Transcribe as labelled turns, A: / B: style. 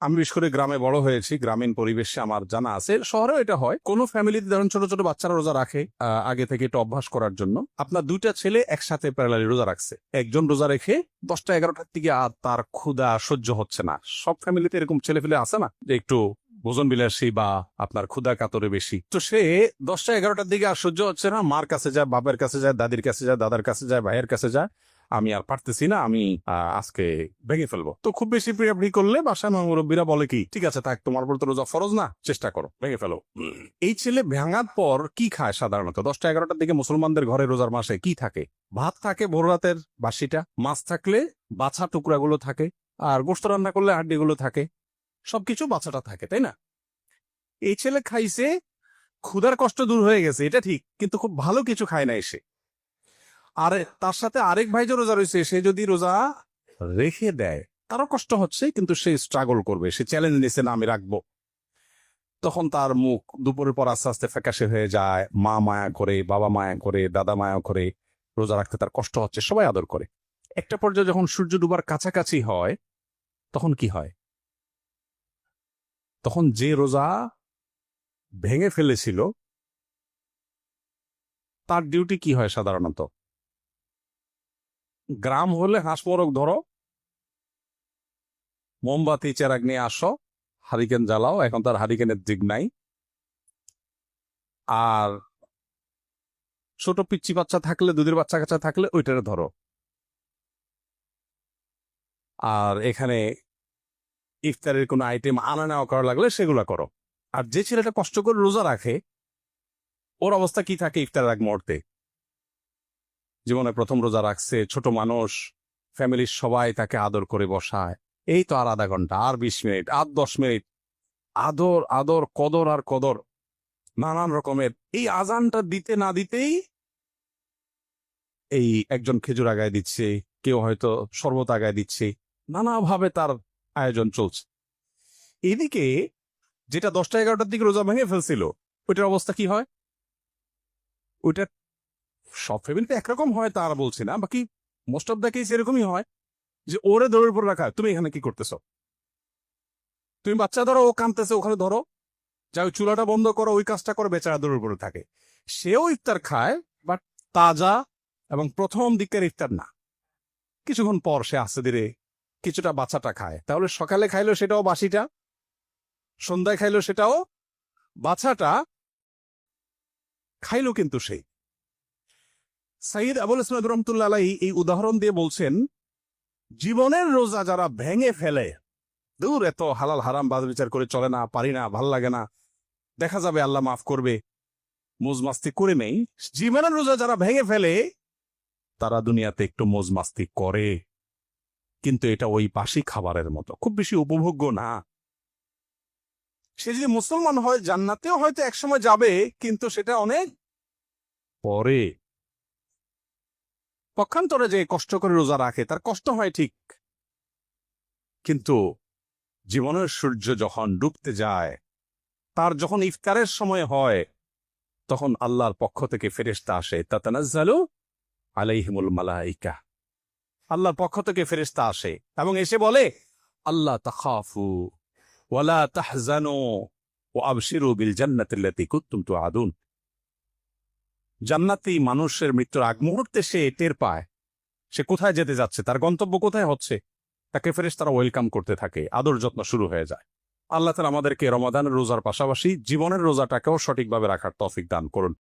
A: আমি বিশেষ করে গ্রামে বড় হয়েছি, গ্রামীণ পরিবেশে আমার জানা আছে। শহরেও এটা হয়, কোনো ফ্যামিলিতে ধরুন ছোট ছোট বাচ্চারা রোজা রাখে, আগে থেকে এটা অভ্যাস করার জন্য। আপনার দুইটা ছেলে একসাথে প্যারালালি রোজা রাখছে, একজন রোজা রেখে 10টা 11টার দিকে আর তার ক্ষুধা সহ্য হচ্ছে না। সব ফ্যামিলিতে এরকম ছেলে ফেলে আছে না, যে একটু ভোজন বিলাসী বা আপনার ক্ষুধা কাতরে বেশি। তো সে 10টা 11টার দিকে আর সহ্য হচ্ছে না, মার কাছে যায়, বাবার কাছে যায়, দাদির কাছে যায়, দাদার কাছে যায়, ভাইয়ের কাছে যায়, আমি আর পারতেছি না, আমি আজকে ভেঙে ফেলবো। তো খুব বেশি প্রিয়াপ্রি করলে বাসায় মুরব্বীরা বলে কি, ঠিক আছে থাক, তোমার উপর তো রোজা ফরজ না, চেষ্টা করো, ভেঙে ফেলো। এই ছেলে ভাঙার পর কি খায় সাধারণত? 10টা 11টার দিকে মুসলমানদের ঘরে রোজার মাসে কি থাকে? ভাত থাকে ভোর রাতের বাসিটা, মাছ থাকলে বাছা টুকরাগুলো থাকে, আর গোশত রান্না করলে হাড্ডিগুলো থাকে, সবকিছু বাছাটা থাকে, তাই না? এই ছেলে খাইছে, ক্ষুধার কষ্ট দূর হয়ে গেছে, এটা ঠিক, কিন্তু খুব ভালো কিছু খায় না এসে। আর তার সাথে আরেক ভাই যে রোজা রয়েছে, সে যদি রোজা রেখে দেয়, তারও কষ্ট হচ্ছে, কিন্তু সে স্ট্রাগল করবে, সে চ্যালেঞ্জ নিয়েছে না আমি রাখবো। তখন তার মুখ দুপুরের পর আস্তে আস্তে ফ্যাকাশে হয়ে যায়, মা মায়া করে, বাবা মায়া করে, দাদা মায়া করে, রোজা রাখতে তার কষ্ট হচ্ছে, সবাই আদর করে। একটা পর্যায়ে যখন সূর্য ডুবার কাছাকাছি হয়, তখন কি হয়? তখন যে রোজা ভেঙে ফেলেছিল, তার ডিউটি কি হয় সাধারণত? গ্রাম হলে হাঁস মোরগ ধরো, মোমবাতি চেরাগ নিয়ে আসো, হারিকেন জ্বালাও, এখন তার হারিকেনের দিক নাই। আর ছোট পিচ্চি বাচ্চা থাকলে, দুধের বাচ্চা কাচ্চা থাকলে ওইটারে ধরো। আর এখানে ইফতারের কোনো আইটেম আনা নেওয়া করা লাগলে সেগুলো করো। আর যে ছেলেটা কষ্ট করে রোজা রাখে, ওর অবস্থা কি থাকে ইফতারের আগ মুহূর্তে? জীবনে প্রথম রোজা রাখছে, ছোট মানুষ, ফ্যামিলির সবাই তাকে আদর করে বসায়, এই তো আর আধা ঘন্টা, আর 20 মিনিট, আর 10 মিনিট, আদর আদর, কদর আর কদর, নানান রকমের। এই আজানটা দিতে না দিতেই এই একজন খেজুর আগায় দিচ্ছে, কেউ হয়তো শরবত আগায় দিচ্ছে, নানাভাবে তার আয়োজন চলছে। এদিকে যেটা 10টা 11টার দিকে রোজা ভেঙে ফেলছিল, ওইটার অবস্থা কি হয়? ওইটা সব ফ্যামিলিতে একরকম হয় তা আর বলছি না, বাকি মোস্ট অফ দ্য কেস এরকমই হয়, যে ওরে দৌড়ের উপর রাখা, তুমি এখানে কি করতেছ? তুমি বাচ্চা ধরো, ও কাঁদতেছে, ওখানে ধরো, যা ওই চুলাটা বন্ধ করো, ওই কাজটা করো, বেচারা দৌড়ের উপরে থাকে। সেও ইফতার খায়, বাট তাজা এবং প্রথম দিকের ইফতার না, কিছুক্ষণ পর সে আস্তে ধীরে কিছুটা বাচ্চাটা খায়। তাহলে সকালে খাইলো সেটাও বাসিটা, সন্ধ্যায় খাইলো সেটাও বাচ্চাটা, খাইলো কিন্তু সেই। সাইয়্যিদ আবুল ইসলাম রহমতুল্লাহ আলাইহি এই উদাহরণ দিয়ে বলছেন, জীবনের রোজা যারা ভেঙে ফেলে, দূর এত হালাল হারাম বাদ বিচার করে চলে না, পারি না, ভাল লাগে না, দেখা যাবে আল্লাহ মাফ করবে, মোজ মাস্তি করে নেই। জীবনের রোজা যারা ভেঙে ফেলে, তারা দুনিয়াতে একটু মোজ মাস্তি করে, কিন্তু এটা ওই বাসি খাবারের মতো, খুব বেশি উপভোগ্য না। সে যদি মুসলমান হয়, জান্নাতেও হয়তো একসময় যাবে, কিন্তু সেটা অনেক পরে। পক্ষান্তরে যে কষ্ট করে রোজা রাখে, তার কষ্ট হয় ঠিক, কিন্তু জীবনের সূর্য যখন ডুবতে যায়, তার যখন ইফতারের সময় হয়, তখন আল্লাহর পক্ষ থেকে ফেরেশতা আসে, তাতানাজ্জালু আলাইহিমুল মালাইকা, আল্লাহর পক্ষ থেকে ফেরেশতা আসে এবং এসে বলে, আল্লাহ তাখাফু ওয়ালা তাহজানু ওয়া আবশিরু বিল জান্নাতিল্লাতী কুনতুম তুআদুন। জান্নাতি মানুষের মৃত্যুর আগ মুহূর্তে সে টের পায় সে কোথায় যেতে যাচ্ছে, তার গন্তব্য কোথায় হচ্ছে, তাকে ফেরেশতারা ওয়েলকাম করতে থাকে, আদর যত্ন শুরু হয়ে যায়। আল্লাহ তাআলা আমাদেরকে রমাদানের রোজার পাশাপাশি জীবনের রোজাটাকেও সঠিকভাবে রাখার তৌফিক দান করুন।